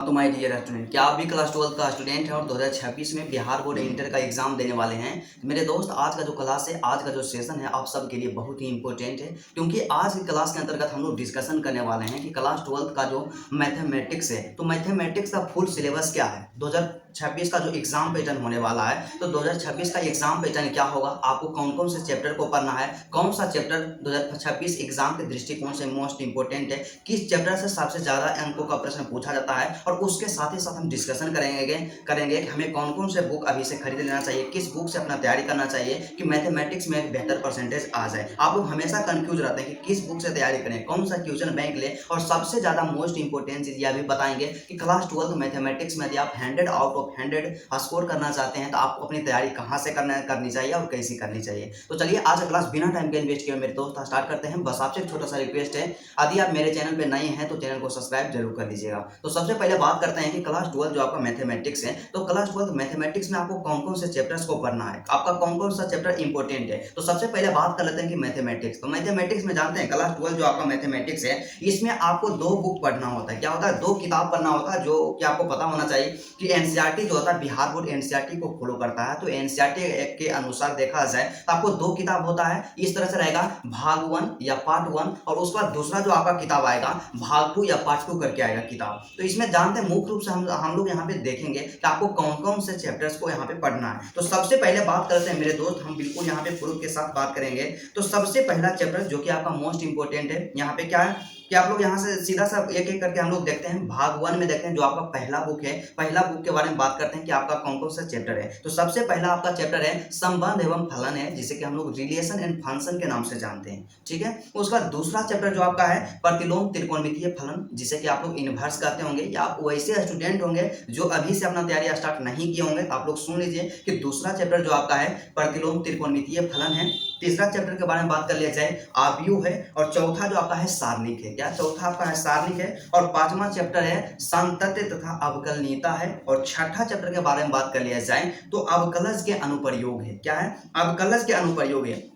तो my dear student, क्या आप भी क्लास 12 का स्टूडेंट हैं और 2026 में बिहार बोर्ड इंटर का एग्जाम देने वाले हैं। मेरे दोस्त, आज का जो क्लास है, आज का जो सेशन है, आप सबके लिए बहुत ही इंपॉर्टेंट है, क्योंकि आज की क्लास के अंतर्गत हम लोग डिस्कशन करने वाले हैं कि क्लास 12 का जो मैथमेटिक्स है, तो मैथमेटिक्स का फुल सिलेबस क्या है। 2026 का जो एग्जाम पैटर्न होने वाला है, तो 2026 का एग्जाम पैटर्न क्या होगा, आपको कौन कौन से चैप्टर को पढ़ना है, कौन सा चैप्टर 2026 एग्जाम के दृष्टिकोण से मोस्ट इंपॉर्टेंट है, किस चैप्टर से सबसे ज़्यादा अंकों का प्रश्न पूछा जाता है, और उसके साथ ही साथ हम डिस्कशन करेंगे कि हमें कौन कौन से बुक अभी से खरीद लेना चाहिए, किस बुक से अपना तैयारी करना चाहिए कि मैथमेटिक्स में एक बेहतर परसेंटेज आ जाए। आप लोग हमेशा कंफ्यूज रहते हैं कि किस बुक से तैयारी करें, कौन सा क्वेश्चन बैंक ले, और सबसे ज़्यादा मोस्ट इंपॉर्टेंट चीज़ यह भी बताएंगे कि क्लास 12 मैथमेटिक्स में यदि आप 100 आउट ऑफ 100 स्कोर करना चाहते हैं तो आपको अपनी तैयारी कहाँ से करनी चाहिए और कैसी करनी चाहिए। तो चलिए आज का क्लास बिना टाइम के इन्वेस्ट किए मेरे दोस्त स्टार्ट करते हैं। बस आपसे एक छोटा सा रिक्वेस्ट है, यदि आप मेरे चैनल पे नए हैं तो चैनल को सब्सक्राइब जरूर कर लीजिएगा। तो सबसे पहले बात करते हैं कि क्लास 12 जो आपका मैथमेटिक्स है, तो क्लास 12 मैथमेटिक्स में आपको कौन कौन से चैप्टर्स को पढ़ना है, आपका कौन कौन सा चैप्टर इंपॉर्टेंट है। तो सबसे पहले बात कर लेते हैं कि मैथमेटिक्स। तो मैथमेटिक्स में जानते हैं क्लास 12 जो आपका मैथमेटिक्स है, इसमें आपको दो बुक पढ़ना होता है। क्या होता है? दो किताब पढ़ना होता है, जो कि आपको पता होना चाहिए कि एनसीईआरटी जो होता है, बिहार बोर्ड एनसीईआरटी को फॉलो करता है। तो एनसीईआरटी के अनुसार देखा जाए तो आपको दो किताब होता है, इस तरह से रहेगा, भाग 1 या पार्ट 1, और उसके बाद दूसरा जो आपका किताब आएगा भाग 2 या पार्ट 2 करके आएगा किताब। तो इसमें जानते हैं मुख्य रूप से हम लोग यहाँ पे देखेंगे कि आपको कौन कौन से चैप्टर्स को यहाँ पे पढ़ना है। तो सबसे पहले बात करते हैं मेरे दोस्त, हम बिल्कुल यहाँ पे प्रूफ के साथ बात करेंगे। तो सबसे पहला चैप्टर जो कि आपका मोस्ट इंपॉर्टेंट है, यहाँ पे क्या है कि आप लोग यहाँ से सीधा सा एक एक करके हम लोग देखते हैं। भाग 1 में देखते हैं जो आपका पहला बुक है, पहला बुक के बारे में बात करते हैं कि आपका कौन कौन सा चैप्टर है। तो सबसे पहला आपका चैप्टर है संबंध एवं फलन है, जिसे कि हम लोग रिलेशन एंड फंक्शन के नाम से जानते हैं। ठीक है। उसका दूसरा चैप्टर जो आपका है प्रतिलोम त्रिकोणमितीय फलन, जिसे कि आप लोग इनवर्स कहते होंगे, या आप वैसे स्टूडेंट होंगे जो अभी से अपना तैयारी स्टार्ट नहीं किए होंगे, तो आप लोग सुन लीजिए कि दूसरा चैप्टर जो आपका है प्रतिलोम त्रिकोणमितीय फलन है। तीसरा चैप्टर के बारे में बात कर लिया जाए आव्यूह है, और चौथा जो आपका है सारणिक है। क्या चौथा आपका है? सारणिक है। और पांचवा चैप्टर है संतत्य तथा अवकलनीयता है, और छठा चैप्टर के बारे में बात कर लिया जाए तो अवकलज के अनुप्रयोग है। क्या है? अवकलज के अनुप्रयोग है।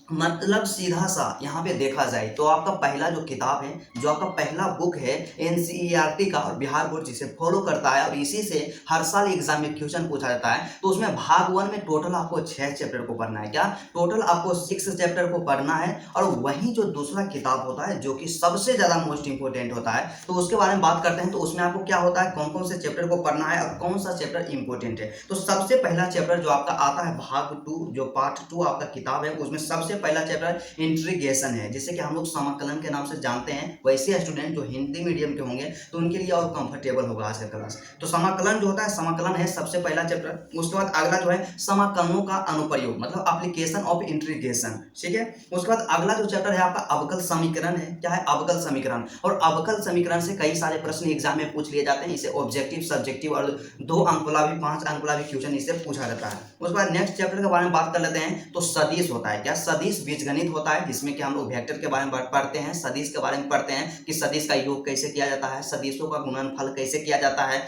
मतलब सीधा सा यहाँ पे देखा जाए तो आपका पहला जो किताब है, जो आपका पहला बुक है एनसीईआरटी का, और बिहार बोर्ड जिसे फॉलो करता है, और इसी से हर साल एग्जाम में क्वेश्चन पूछा जाता है। तो उसमें भाग 1 में टोटल आपको 6 चैप्टर को पढ़ना है। क्या टोटल आपको 6 चैप्टर को पढ़ना है। और वही जो दूसरा किताब होता है जो कि सबसे ज्यादा मोस्ट इंपॉर्टेंट होता है, तो उसके बारे में बात करते हैं। तो उसमें आपको क्या होता है, कौन कौन से चैप्टर को पढ़ना है और कौन सा चैप्टर इंपॉर्टेंट है। तो सबसे पहला चैप्टर जो आपका आता है भाग 2, जो पार्ट 2 आपका किताब है, उसमें सबसे पहला चैप्टर इंटीग्रेशन है, जिसे कि हम लोग समाकलन के नाम से जानते हैं। वैसे स्टूडेंट जो हिंदी मीडियम के होंगे तो उनके लिए और कंफर्टेबल होगा आज का क्लास। तो समाकलन जो होता है, समाकलन है सबसे पहला चैप्टर। उसके बाद अगला जो है समाकलनों का अनुप्रयोग, मतलब एप्लीकेशन ऑफ इंटीग्रेशन। ठीक है। उसके बाद अगला जो चैप्टर है आपका अवकल समीकरण है। क्या है? अवकल समीकरण। और अवकल समीकरण से कई सारे प्रश्न एग्जाम में पूछ लिए जाते हैं। इसे ऑब्जेक्टिव, सब्जेक्टिव और 2 अंक वाला भी, 5 अंक वाला भी क्वेश्चन इससे पूछा जाता है। उसके बाद नेक्स्ट चैप्टर के बारे में बात कर लेते हैं। तो सदिश होता है। क्या सदिश बीजगणित होता है, जिसमें कि हम लोग वेक्टर के बारे में पढ़ते हैं, सदिश के बारे में पढ़ते हैं कि सदिश का योग कैसे किया जाता है, सदिशों का गुणनफल कैसे किया जाता है।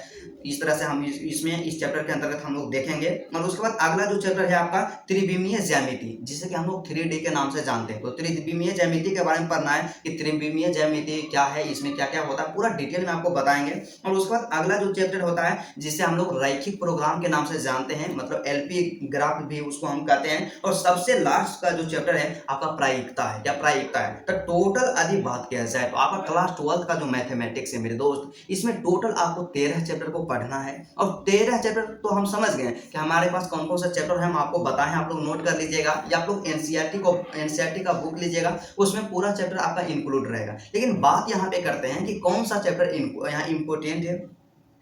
इस तरह से हम इसमें इस चैप्टर के अंतर्गत हम लोग देखेंगे। और उसके बाद अगला जो चैप्टर है आपका त्रिविमीय ज्यामिति, जिसे कि हम लोग 3D के नाम से जानते हैं। तो त्रिविमीय ज्यामिति के बारे में पढ़ना है कि त्रिविमीय ज्यामिति क्या है, इसमें क्या क्या होता है, पूरा डिटेल में आपको बताएंगे। और उसके बाद अगला जो चैप्टर होता है जिसे हम लोग रैखिक प्रोग्राम के नाम से जानते हैं, मतलब एलपी ग्राफ भी उसको हम कहते हैं। और सबसे लास्ट का जो चैप्टर है आपका प्रायिकता है। क्या प्रायिकता है? तो टोटल यदि बात किया जाए तो आपका क्लास 12 का जो मैथमेटिक्स है मेरे दोस्त, इसमें टोटल आपको 13 चैप्टर को पढ़ना है। और 13 चैप्टर तो हम समझ गए कि हमारे पास कौन कौन सा चैप्टर है, हम आपको बताएं, आप लोग नोट कर लीजिएगा, या आप लोग एनसीईआरटी का बुक लीजिएगा, उसमें पूरा चैप्टर आपका इंक्लूड रहेगा। लेकिन बात यहाँ पे करते हैं कि कौन सा चैप्टर यहाँ इंपॉर्टेंट है,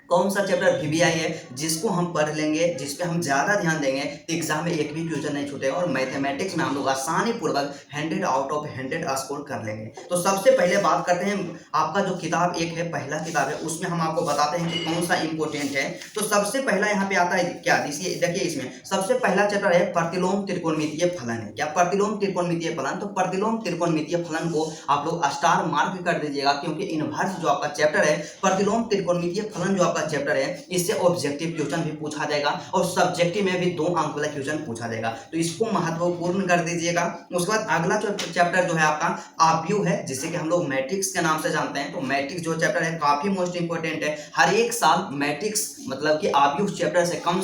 कौन सा चैप्टर वीवीआई है जिसको हम पढ़ लेंगे, जिस पे हम ज्यादा ध्यान देंगे तो एग्जाम में एक भी क्वेश्चन नहीं छूटेगा, और मैथमेटिक्स में हम लोग आसानी पूर्वक 100 आउट ऑफ 100 स्कोर कर लेंगे। तो सबसे पहले बात करते हैं आपका जो किताब एक है, पहला किताब है, उसमें हम आपको बताते हैं कि कौन सा इंपॉर्टेंट है। तो सबसे पहला यहाँ पे आता है क्या, देखिए इसमें सबसे पहला चैप्टर है प्रतिलोम त्रिकोणमितीय फलन है। क्या प्रतिलोम त्रिकोणमितीय फलन? तो प्रतिलोम त्रिकोणमितीय फलन को आप लोग स्टार मार्क कर दीजिएगा, क्योंकि इनवर्स जो आपका चैप्टर है, प्रतिलोम त्रिकोणमितीय फलन जो आपका चैप्टर है इससे ऑब्जेक्टिव क्वेश्चन भी पूछा जाएगा और सब्जेक्टिव में भी 2 अंक वाला क्वेश्चन पूछा जाएगा, तो इसको महत्वपूर्ण कर दीजिएगा। उसके बाद अगला चैप्टर जो है आपका आव्यूह है, जिसे कि हम लोग मैट्रिक्स के नाम से जानते हैं। तो मैट्रिक्स जो चैप्टर है काफी मोस्ट इंपोर्टेंट है। हर एक साल मैट्रिक्स मतलब कि आव्यूह चैप्टर से कम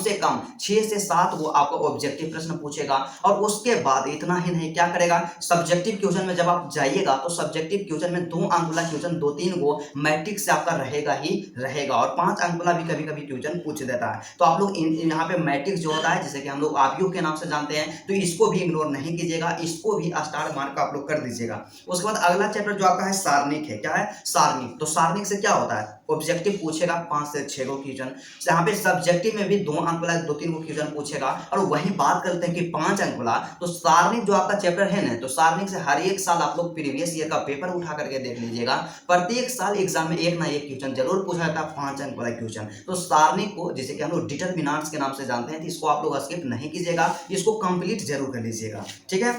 6 से 7 वो आपको ऑब्जेक्टिव प्रश्न पूछेगा। और उसके बाद इतना ही नहीं, क्या करेगा, सब्जेक्टिव क्वेश्चन में जब आप जाइएगा तो सब्जेक्टिव क्वेश्चन में 2 अंक वाला क्वेश्चन 2-3 को मैट्रिक्स से आपका रहेगा ही रहेगा, और 5 अंक वाला भी कभी कभी क्वेश्चन पूछ देता है। तो आप लोग यहाँ पे मैट्रिक्स जो होता है, जिसे कि हम लोग आव्यूह के नाम से जानते हैं, तो इसको भी इग्नोर नहीं कीजिएगा, इसको भी स्टार मार्क आप लोग कर दीजिएगा। उसके बाद अगला चैप्टर जो आपका है सारणिक है। क्या है, सारणिक। तो सारणिक से क्या होता है, ऑब्जेक्टिव पूछेगा 5 से 6 को क्वेश्चन, यहाँ पे सब्जेक्टिव में भी 2 अंक वाला 2-3 को क्वेश्चन पूछेगा। और वही बात करते हैं कि 5 अंक वाला, तो सारणिक जो आपका चैप्टर है ना, तो सारणिक से हर एक साल आप लोग प्रीवियस ईयर का पेपर उठा करके देख लीजिएगा, प्रत्येक साल एग्जाम में एक ना एक क्वेश्चन जरूर पूछा जाता है, 5 अंक वाला क्वेश्चन। तो सारणिक को, जिसे कि हम लोग डिटरमिनेंट्स के नाम से जानते हैं, तो इसको आप लोग स्किप नहीं कीजिएगा, इसको कंप्लीट जरूर कर लीजिएगा, ठीक है।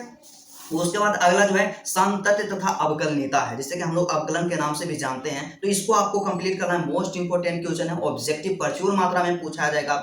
उसके बाद अगला जो है संतत्य तथा अवकलनीयता है, जिससे कि हम लोग अवकलन के नाम से भी जानते हैं, तो इसको आपको कंप्लीट करना है। मोस्ट इंपोर्टेंट क्वेश्चन है, ऑब्जेक्टिव प्रचुर मात्रा में पूछा जाएगा।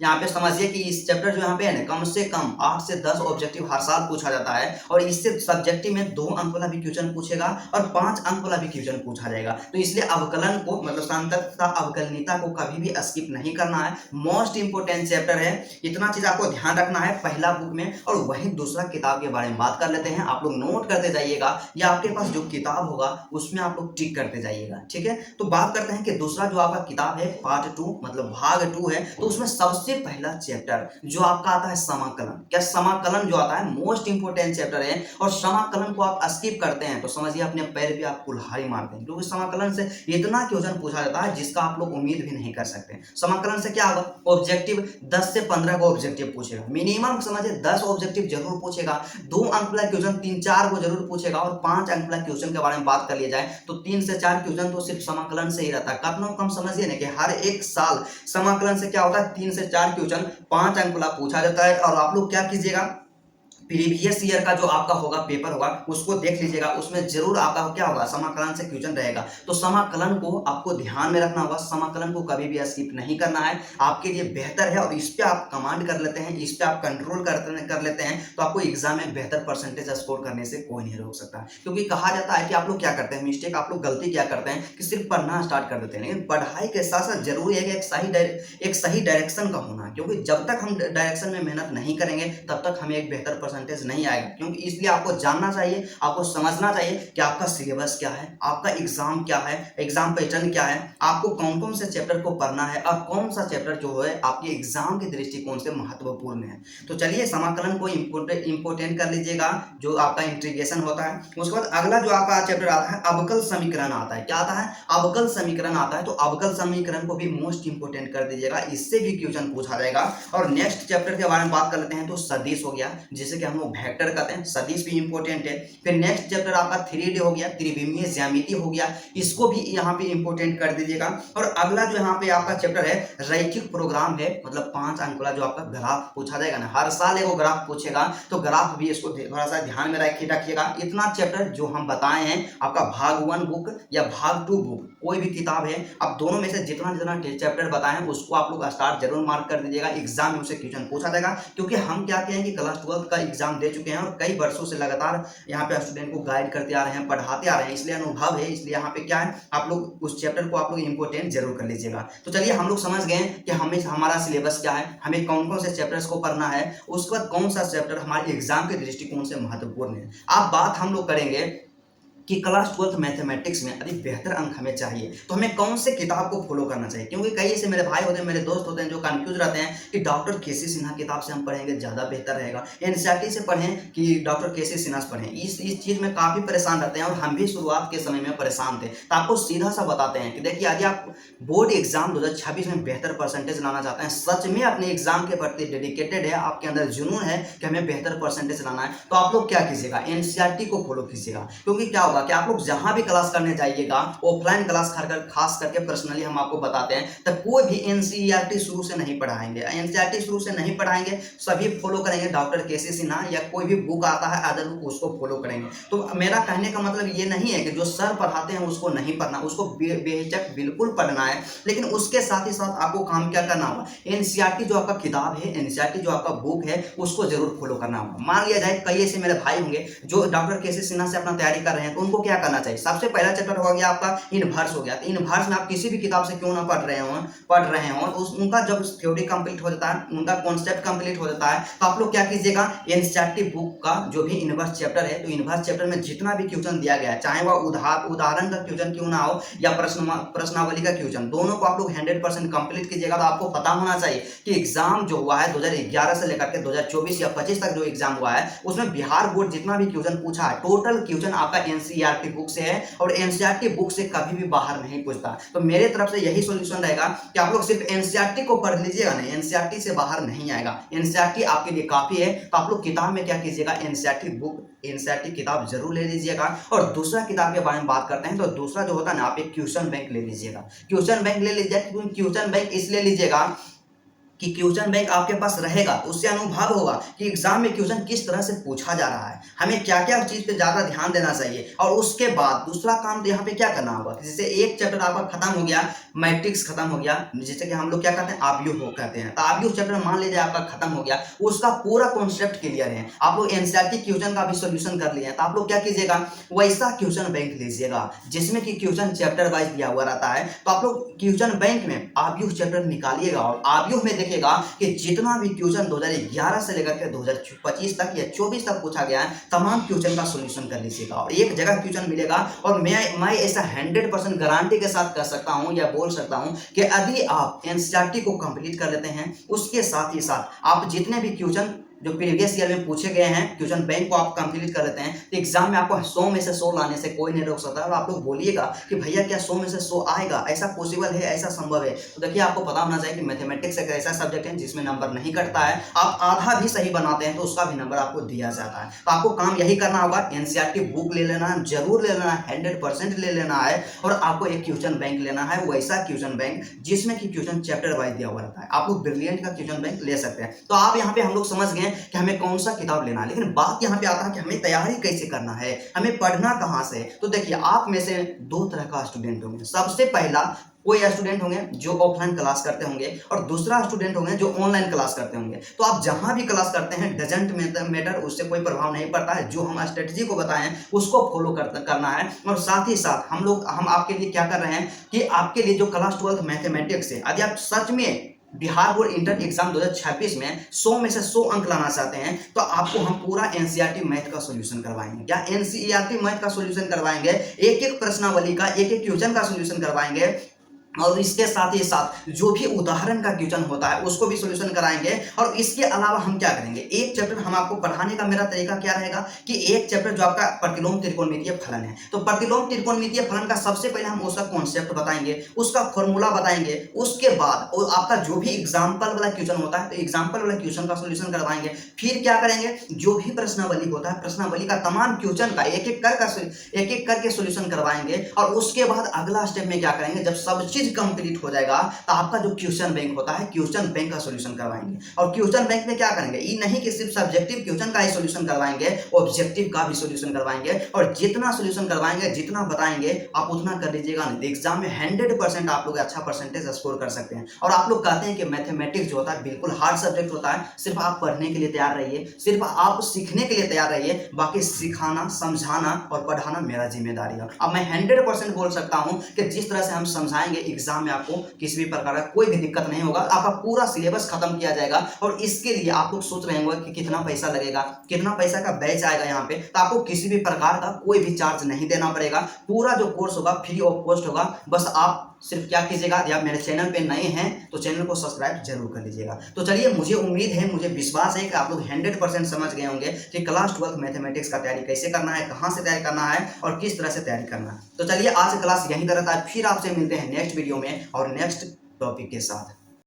यहाँ पे समझिए कि इस चैप्टर जो यहाँ पे है ना, कम से कम 8 से 10 ऑब्जेक्टिव हर साल पूछा जाता है, और इससे सब्जेक्टिव में 2 अंक वाला भी क्वेश्चन पूछेगा और 5 अंक वाला भी क्वेश्चन पूछा जाएगा। तो इसलिए अवकलन को, मतलब संतत्य तथा अवकलनीयता को कभी भी स्किप नहीं करना है। मोस्ट इंपोर्टेंट चैप्टर है, इतना चीज आपको ध्यान रखना है पहला बुक में। और वही दूसरा किताब के बारे में बात कर लेते हैं, आप लोग नोट करते जाइएगा, या आपके पास जो किताब होगा उसमें आप लोग टिक करते जाइएगा, ठीक है। तो बात करते हैं कि दूसरा जो आपका किताब है पार्ट 2 मतलब भाग 2 है, तो उसमें सबसे पहला चैप्टर जो आपका आता है समाकलन। क्या, समाकलन जो आता है मोस्ट इंपोर्टेंट चैप्टर है, और समाकलन को आप स्किप करते हैं तो समझिए अपने पैर पे आप कुल्हाड़ी मारते हैं, क्योंकि समाकलन से इतना क्वेश्चन पूछा जाता है जिसका आप लोग उम्मीद भी नहीं कर सकते। समाकलन से क्या होगा, ऑब्जेक्टिव 10 से 15 को ऑब्जेक्टिव पूछेगा, मिनिमम समझिए 10 ऑब्जेक्टिव जरूर पूछेगा, 2 अंक वाला क्वेश्चन 3-4 को जरूर पूछेगा, और 5 अंक वाला क्वेश्चन के बारे में बात कर लिया जाए तो 3 से 4 क्वेश्चन तो सिर्फ समाकलन से ही रहता है। कम कम समझिए ना कि हर एक साल समाकलन से क्या होता है, 3 से 4 क्वेश्चन 5 अंक वाला पूछा जाता है। और आप लोग क्या कीजिएगा, प्रीवियस ईयर का जो आपका होगा पेपर होगा उसको देख लीजिएगा, उसमें जरूर आपका क्या होगा, समाकलन से क्वेश्चन रहेगा। तो समाकलन को आपको ध्यान में रखना होगा, समाकलन को कभी भी स्किप नहीं करना है, आपके लिए बेहतर है। और इस पे आप कमांड कर लेते हैं, इस पे आप कंट्रोल कर लेते हैं, तो आपको एग्जाम में बेहतर परसेंटेज स्कोर करने से कोई नहीं रोक सकता। क्योंकि कहा जाता है कि आप लोग क्या करते हैं, मिस्टेक आप लोग गलती क्या करते हैं कि सिर्फ पढ़ना स्टार्ट कर देते हैं, लेकिन पढ़ाई के साथ साथ जरूरी है कि एक सही डायरेक्शन का होना, क्योंकि जब तक हम डायरेक्शन में मेहनत नहीं करेंगे तब तक हमें एक बेहतर परसेंटेज नहीं आएगा। क्योंकि इसलिए आपको जानना चाहिए, आपको समझना चाहिए कि आपका सिलेबस क्या है, आपका एग्जाम क्या है, एग्जाम पैटर्न क्या है, आपको कौन कौन से चैप्टर को पढ़ना है, और कौन सा चैप्टर जो है आपके एग्जाम के दृष्टिकोण से महत्वपूर्ण है। तो चलिए समाकलन को इंपोर्टेंट कर लीजिएगा, जो आपका इंटीग्रेशन होता है। उसके बाद अगला जो आपका चैप्टर आता है अवकल समीकरण आता है। क्या आता है, अवकल समीकरण आता है। तो अवकल समीकरण को भी मोस्ट इंपोर्टेंट कर दीजिएगा, इससे भी क्वेश्चन पूछा जाएगा। और नेक्स्ट चैप्टर के बारे में बात कर लेते हैं, तो सदिश हो गया, जिसे कि हम लोग वेक्टर कहते हैं, सदिश भी इंपॉर्टेंट है। फिर नेक्स्ट चैप्टर आपका 3D हो गया, त्रिविमीय ज्यामिति हो गया, इसको भी यहाँ पे इंपॉर्टेंट कर दीजिएगा। और अगला जो यहाँ पे आपका चैप्टर है रैखिक प्रोग्राम है, मतलब 5 अंक वाला जो आपका ग्राफ पूछा जाएगा ना, हर साल एगो ग्राफ पूछेगा, तो ग्राफ भी इसको थोड़ा सा ध्यान में रखिएगा। इतना चैप्टर जो हम बताए हैं, आपका भाग 1 बुक या भाग 2 बुक कोई भी किताब है, अब दोनों में से जितना जितना चैप्टर बताए हैं उसको आप लोग स्टार जरूर मार्क कर दीजिएगा, एग्जाम में उसे क्वेश्चन पूछा जाएगा। क्योंकि हम क्या कहें कि क्लास 12 का एग्जाम दे चुके हैं और कई वर्षों से लगातार यहाँ पे स्टूडेंट को गाइड करते आ रहे हैं, पढ़ाते आ रहे हैं, इसलिए अनुभव है। इसलिए यहाँ पे क्या है, आप लोग उस चैप्टर को आप लोग इंपोर्टेंट जरूर कर लीजिएगा। तो चलिए हम लोग समझ गए कि हमें हमारा सिलेबस क्या है, हमें कौन कौन से चैप्टर्स को पढ़ना है, उसके बाद कौन सा चैप्टर हमारे एग्जाम के दृष्टिकोण से महत्वपूर्ण है। अब बात हम लोग करेंगे कि क्लास 12 मैथमेटिक्स में अधिक बेहतर अंक हमें चाहिए, तो हमें कौन से किताब को फॉलो करना चाहिए। क्योंकि कई ऐसे मेरे भाई होते हैं, मेरे दोस्त होते हैं जो कंफ्यूज रहते हैं कि डॉक्टर केसी सिन्हा किताब से हम पढ़ेंगे ज़्यादा बेहतर रहेगा, एनसीईआरटी से पढ़ें कि डॉक्टर केसी सिन्हा से पढ़ें। इस चीज़ में काफ़ी परेशान रहते हैं, और हम भी शुरुआत के समय में परेशान थे। तो आपको सीधा सा बताते हैं कि देखिए, यदि आप बोर्ड एग्जाम 2026 में बेहतर परसेंटेज लाना चाहते हैं, सच में अपने एग्जाम के प्रति डेडिकेटेड है, आपके अंदर जुनून है कि हमें बेहतर परसेंटेज लाना है, तो आप लोग क्या कीजिएगा, एनसीईआरटी को फॉलो कीजिएगा। क्योंकि क्या होगा कि आप लोग जहां भी क्लास करने जाइएगा, ऑफलाइन क्लास खास करके पर्सनली हम आपको बताते हैं, तो कोई भी एनसीईआरटी शुरू से नहीं पढ़ाएंगे। एनसीईआरटी शुरू से नहीं पढ़ाएंगे, सभी फॉलो करेंगे डॉक्टर केसी सिन्हा या कोई भी बुक आता है अदर बुक, उसको फॉलो करेंगे। तो मेरा कहने का मतलब ये नहीं है कि जो सर पढ़ाते हैं उसको नहीं पढ़ना, उसको बेहिचक बिल्कुल पढ़ना है, लेकिन उसके साथ ही साथ आपको काम क्या करना होगा, एनसीईआरटी जो आपका किताब है, एनसीईआरटी जो आपका बुक है, उसको जरूर फॉलो करना होगा। मान लिया जाए कई ऐसे मेरे भाई होंगे जो डॉक्टर केसी सिन्हा से अपना तैयारी कर रहे हैं, तो उनको क्या करना चाहिए, सबसे पहला चैप्टर हो गया आपका इनवर्स हो गया। तो इनवर्स में आप किसी भी किताब से क्यों ना पढ़ रहे हो, उनका जब थ्योरी कंप्लीट हो जाता है, उनका कॉन्सेप्ट कंप्लीट हो जाता है, तो आप लोग क्या कीजिएगा, एनसीईआरटी बुक का जो भी इनवर्स चैप्टर है, तो इनवर्स चैप्टर में जितना भी क्वेश्चन दिया गया है, चाहे वह उदाहरण का क्वेश्चन क्यों ना हो या प्रश्नावली का क्वेश्चन, दोनों को आप लोग 100% कंप्लीट कीजिएगा। तो आपको पता होना चाहिए कि एग्जाम जो हुआ है 2011 से लेकर के 2024 या 25 तक जो एग्जाम हुआ है, उसमें बिहार बोर्ड जितना भी क्वेश्चन पूछा है, टोटल क्वेश्चन आपका एनसीईआरटी बुक से है, और एनसीईआरटी बुक से कभी भी बाहर नहीं पूछता। तो मेरे तरफ से यही सॉल्यूशन रहेगा कि आप लोग सिर्फ एनसीईआरटी को पढ़ लीजिएगा, नहीं, एनसीईआरटी से बाहर नहीं आएगा। एनसीईआरटी आपके लिए काफी है, तो आप लोग किताब में क्या कीजिएगा, एनसीईआरटी बुक, एनसीईआरटी किताब जरूर ले लीजिएगा। और दूसरा किताब के बारे में बात करते हैं, तो दूसरा जो होता है ना, आप एक क्वेश्चन बैंक ले लीजिएगा। क्वेश्चन बैंक ले लीजिएगा, क्योंकि क्वेश्चन बैंक इसलिए लीजिएगा कि क्वेश्चन बैंक आपके पास रहेगा, उससे अनुभव होगा कि एग्जाम में क्वेश्चन किस तरह से पूछा जा रहा है, हमें क्या क्या चीज पे ज्यादा ध्यान देना चाहिए। और उसके बाद दूसरा काम तो यहाँ पे क्या करना होगा, जैसे एक चैप्टर आपका खत्म हो गया, मैट्रिक्स खत्म हो गया, जैसे कि हम लोग क्या कहते हैं, आव्यूह कहते हैं, तो आव्यूह चैप्टर मान लीजिए आपका खत्म हो गया, उसका पूरा कॉन्सेप्ट क्लियर है, आप लोग एनसीईआरटी क्वेश्चन का भी सोल्यूशन कर लिए, तो आप लोग क्या कीजिएगा, वैसा क्वेश्चन बैंक लीजिएगा जिसमें कि क्वेश्चन चैप्टर वाइज दिया हुआ रहता है। तो आप लोग क्वेश्चन बैंक में आव्यूह चैप्टर निकालिएगा, और आव्यूह में देखिएगा कि जितना भी क्वेश्चन 2011 से लेकर के 2025 तक या 24 तक पूछा गया है, तमाम क्वेश्चन का सॉल्यूशन कर लीजिएगा, और एक जगह क्वेश्चन मिलेगा। और मैं ऐसा 100% गारंटी के साथ कह सकता हूं या बोल सकता हूं कि यदि आप एनसीईआरटी को कंप्लीट कर लेते हैं, उसके साथ ही साथ आप जितने भी क्वेश्चन जो प्रीवियस ईयर में पूछे गए हैं, क्वेश्चन बैंक को आप कंप्लीट कर लेते हैं, तो एग्जाम में आपको 100 में से 100 लाने से कोई नहीं रोक सकता। और आप लोग बोलिएगा कि भैया क्या 100 में से 100 आएगा, ऐसा पॉसिबल है, ऐसा संभव है? तो देखिए, आपको पता होना चाहिए कि मैथमेटिक्स एक ऐसा सब्जेक्ट है जिसमें नंबर नहीं कटता है, आप आधा भी सही बनाते हैं तो उसका भी नंबर आपको दिया जाता है। तो आपको काम यही करना होगा, एनसीईआरटी बुक ले लेना है, जरूर ले लेना है, 100% ले लेना है, और आपको एक क्वेश्चन बैंक लेना है, वैसा क्वेश्चन बैंक जिसमें कि क्वेश्चन चैप्टर वाइज दिया हुआ रहता है। आप लोग ब्रिलियंट का क्वेश्चन बैंक ले सकते हैं। तो आप यहाँ पे हम लोग समझ गए कि हमें कौन सा किताब लेना है, लेकिन बात यहाँ पे आता है कि हमें तैयारी कैसे करना है, हमें पढ़ना कहाँ से। तो देखिए, आप में से दो तरह का स्टूडेंट होंगे। सबसे पहला कोई स्टूडेंट होंगे जो ऑफलाइन क्लास करते होंगे, और दूसरा स्टूडेंट होंगे जो ऑनलाइन क्लास करते होंगे। तो आप जहां भी क्लास करते हैं डजंट मैटर, उससे कोई प्रभाव नहीं पड़ता है। जो हम स्ट्रेटजी को बताएं उसको फॉलो करना है। और साथ ही साथ हम आपके लिए क्या कर रहे हैं कि आपके लिए जो क्लास 12 मैथमेटिक्स है, यदि आप सच में बिहार बोर्ड इंटर एग्जाम 2026 में 100 में से 100 अंक लाना चाहते हैं, तो आपको हम पूरा एनसीईआरटी मैथ का सॉल्यूशन करवाएंगे। क्या एनसीईआरटी मैथ का सॉल्यूशन करवाएंगे, एक एक प्रश्नावली का, एक एक क्वेश्चन का सॉल्यूशन करवाएंगे, और इसके साथ ही साथ जो भी उदाहरण का क्वेश्चन होता है उसको भी सॉल्यूशन कराएंगे। और इसके अलावा हम क्या करेंगे, एक चैप्टर हम आपको पढ़ाने का मेरा तरीका क्या रहेगा कि एक चैप्टर जो आपका प्रतिलोम त्रिकोणमितीय फलन है, तो प्रतिलोम त्रिकोणमितीय फलन का सबसे पहले हम उसका कॉन्सेप्ट बताएंगे, उसका फॉर्मूला बताएंगे। उसके बाद और आपका जो भी एग्जाम्पल वाला क्वेश्चन होता है, तो एग्जाम्पल वाला क्वेश्चन का सॉल्यूशन करवाएंगे। फिर क्या करेंगे, जो भी प्रश्नावली होता है, प्रश्नावली का तमाम क्वेश्चन का एक एक करके सॉल्यूशन करवाएंगे। और उसके बाद अगला स्टेप में क्या करेंगे, जब सब चीज कंप्लीट हो जाएगा, तो आपका जो क्वेश्चन बैंक होता है, क्वेश्चन बैंक का सॉल्यूशन करवाएंगे। और क्वेश्चन बैंक में क्या करेंगे, ये नहीं कि सिर्फ सब्जेक्टिव क्वेश्चन का ही सॉल्यूशन करवाएंगे, ऑब्जेक्टिव का भी सॉल्यूशन करवाएंगे। और जितना सॉल्यूशन करवाएंगे, जितना बताएंगे, आप उतना कर लीजिएगा, नहीं एग्जाम में 100% आप लोग अच्छा परसेंटेज स्कोर कर सकते हैं। और आप लोग कहते हैं कि मैथमेटिक्स जो होता है बिल्कुल हार्ड सब्जेक्ट होता है, सिर्फ आप पढ़ने के लिए तैयार रहिए, सिर्फ आप सीखने के लिए तैयार रहिए, बाकी सिखाना, समझाना और पढ़ाना मेरा जिम्मेदारी है। अब मैं 100% बोल सकता हूं कि जिस तरह से हम समझाएंगे, एग्जाम में आपको किसी भी प्रकार का कोई भी दिक्कत नहीं होगा, आपका पूरा सिलेबस खत्म किया जाएगा। और इसके लिए आप लोग सोच रहे होंगे कि कितना पैसा लगेगा, कितना पैसा का बैच आएगा यहाँ पे, तो आपको किसी भी प्रकार का कोई भी चार्ज नहीं देना पड़ेगा। पूरा जो कोर्स होगा फ्री ऑफ कॉस्ट होगा। बस आप सिर्फ क्या कीजिएगा, यदि आप मेरे चैनल पे नए हैं तो चैनल को सब्सक्राइब जरूर कर लीजिएगा। तो चलिए, मुझे उम्मीद है, मुझे विश्वास है कि आप लोग 100% समझ गए होंगे कि क्लास 12 मैथमेटिक्स का तैयारी कैसे करना है, कहाँ से तैयारी करना है और किस तरह से तैयारी करना है। तो चलिए, आज क्लास यहीं तक रहता है, फिर आपसे मिलते हैं नेक्स्ट वीडियो में और नेक्स्ट टॉपिक के साथ।